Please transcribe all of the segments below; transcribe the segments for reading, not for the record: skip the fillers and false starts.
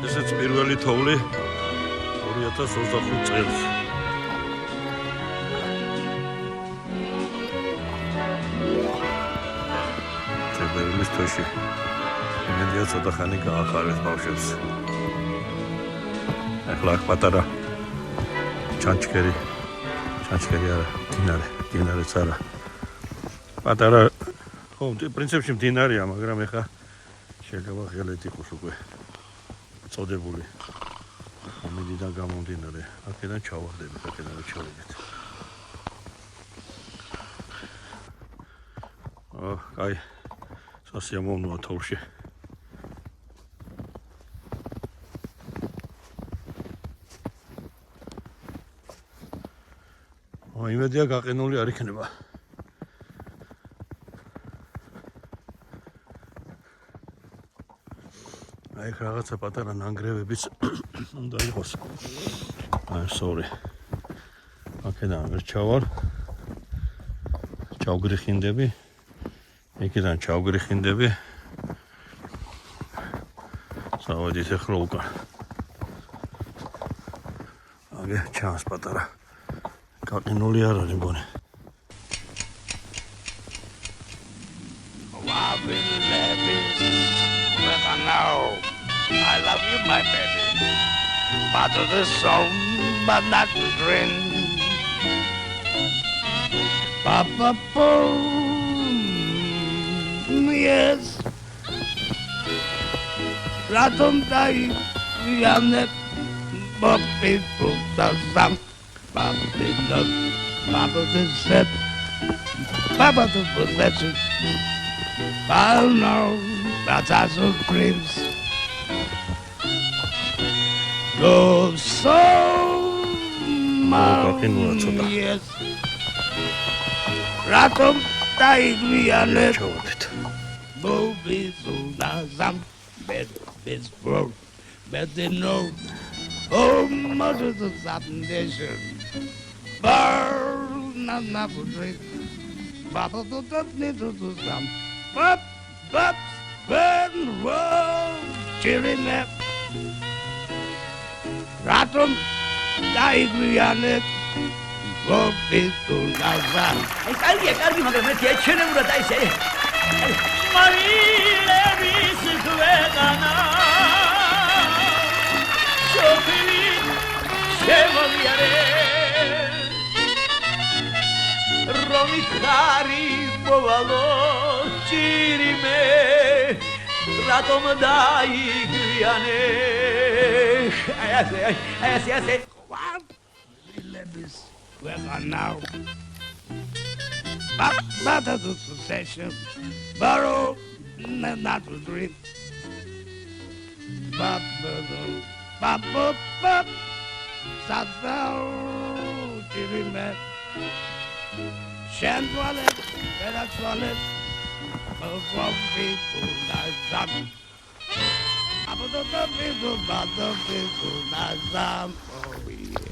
ესეც პირველი თოვლი 2025 წელს. თებერვლის თვეში. იმედია ცოტა ხანი გაახარეს ბავშვებს. ახლა აქ პატარა ჩანჩქერი არა, მდინარეც არა. პატარა ხო, პრინციპში მდინარეა, მაგრამ ეხა შეიძლება ღელეთ იყოს უკვე წოდებული. ამიდან გამომდინარე, აქედან ჩავარდებით, აქედან ჩავიდეთ. კაი, სასიამოვნოა თოვლში. იმედია გაყინული არ იქნება. აი რაღაცა პატარა ნანგრევებიც უნდა იყოს. sorry. აქედან ვერ ჩავალ. ჩავგრიხინდები. იქიდან ჩავგრიხინდები. სავედით ახლა უკან. აგე ჩანს პატარა. გაყინული არ არის მგონი. I love you, my baby. Part of the song, but not the dream. Papa, yes. Ratum dai, yanet, Bobby, Putazam, Bobby, love, Papa the set, Papa the possession. I'll know that I so dreams. Go so yes. Ratum taigrianet. Bobby Zulazam. Bed broke. Bed they know. Oh, mother the foundation. Burn not for drink. Baba the need to do some. Up, burn, roll, cheering up. Ratum, taigrianet, Bobby Zulazam. I can't მაგრამ მე შეჩენებურად აი ესე. მარილების გვეყანა. შოფილი შემოიარე. რომით ხარი მოვალო ჭირიმე. რატომ დაიგრიანე? აი ესე. What? Marilების გვეყანა. But the succession, borrow, not to drink. Papa, sat down, giving me. Shan toilet, better toilet, from people like that. About the people, like that. Oh, yeah.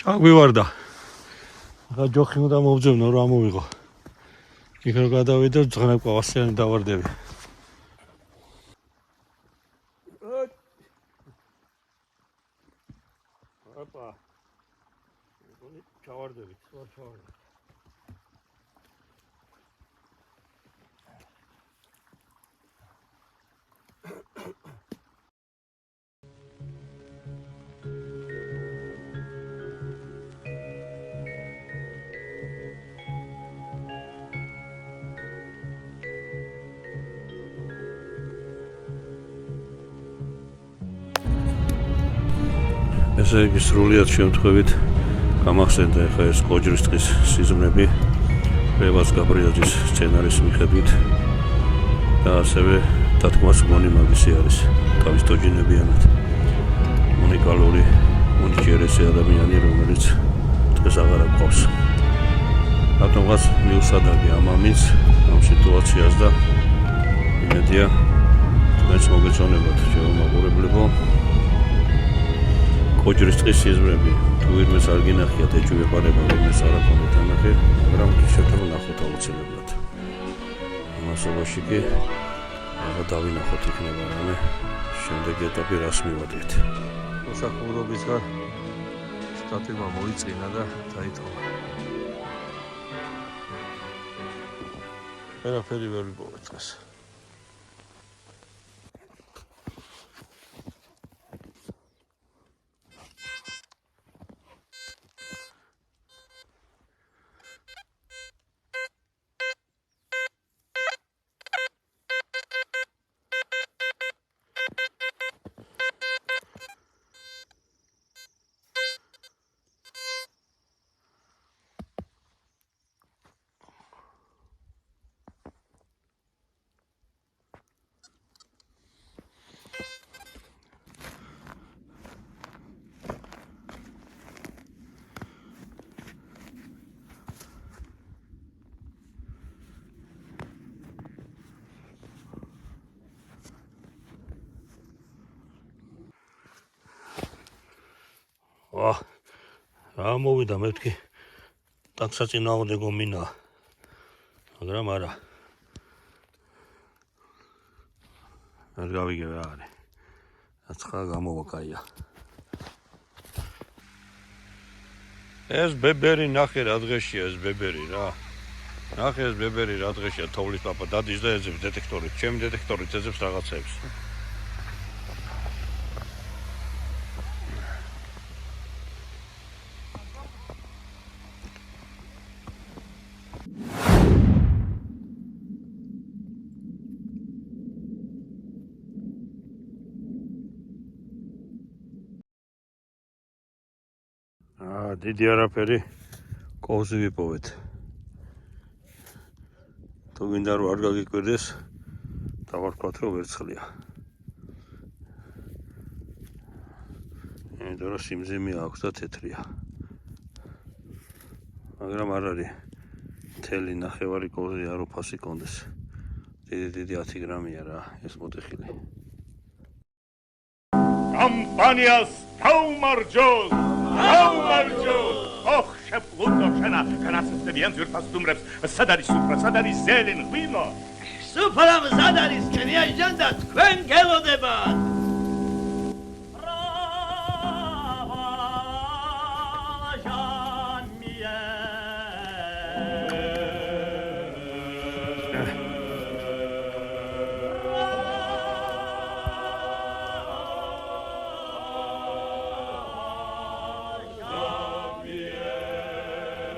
ჩაგვივარდა. ახლა ჯოხი უნდა მოვძებნო რა მოვიღო. იქ რო გადავიდე, ძღნებ ყავასიანი დავარდები. ოპა. ჩავარდებით, ჩავარდებით. ესე იგი სრულიად შემთხვევით გამახსენდა ახლა ეს კოჯრის ტყის სიზმრები რევას გაბრიაძის სცენარის მიხედვით და ასევე დათქმას მონი მაგისი არის თავის თოჯინებიანად უნიკალური უნიჭიერესი ადამიანი რომელიც დღეს აღარ აქვს რატომღაც მიუსადაგე ამ ამინს ამ სიტუაციას და იმედია თქვენს მოგეწონებათ ჩემო მაყურებლებო კოჯრის ტყის სიზმრები თუ ვინმეს არ გინახიათ ეჭვი ეყარება ვინმეს არ აქვს თანახი, მაგრამ შეიძლება ნახოთ აუცილებლად. ამასობაში კი აღა დავინახოთ იქნება რამე შემდეგი ეტაპი რას მივადეთ. მოსახლეობისგან სტატივა მოიწინა და დაითხოვა. ვერაფერი ვერ ვიპოვეთ დღეს. რა მოვიდა მეთქი ტაქსაწინააღმდეგო მინა მაგრამ არა არ გავიგე რა არის აცხა გამოვა კაია ეს ბებერი ნახე რა დღეშია ეს ბებერი რა ნახე ეს ბებერი რა დღეშია თოვლის პაპა დადის და ეძებს დეტექტორით ჩემი დეტექტორით ეძებს რაღაცებს დიდი არაფერი კოვზი ვიპოვეთ თუ გინდა რომ არ გაგიკვირდეს დავარქვათ რომ ვერცხლია იმიტომ რომ სიმძიმე აქვს და თეთრია მაგრამ არ არის მთელი ნახევარი კოვზი არ უფასი კონდეს დიდი 10 გრამია რა ეს მოტეხილი Компаниას გაუმარჯოს! გაუმარჯოს! ოხ, შეფლუტო შენა, განაცდებიან ძვირფას დუმრებს, სად არის სუფრა, სად არის ზელი, ღვინო? სუფრამ სად არის ჩემი აჟან და თქვენ გელოდებათ!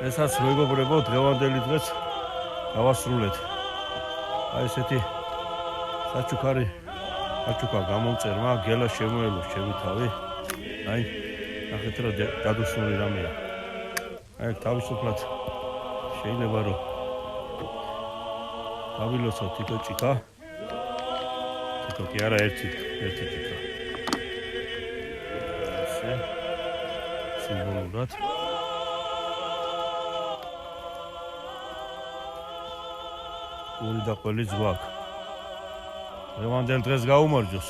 ესაც მეგობრებო დღევანდელი დღეს გავასრულეთ. აი ესეთი საჩუქარი საჩუქა გამომწერმა გელა შემოელოს ჩემი თავი. აი ნახეთ რა დადუსული რამეა. აი თავისუფლად შეიძლება რომ ავილოსო თითო ჭიქა. თითო კი არა ერთი ჭიქა. ესე სიმბოლურად ორი და ყველი ზვაკ. დღევანდელ დღეს გაუმარჯოს.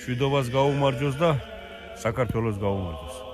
შვიდობას გაუმარჯოს და საქართველოს გაუმარჯოს.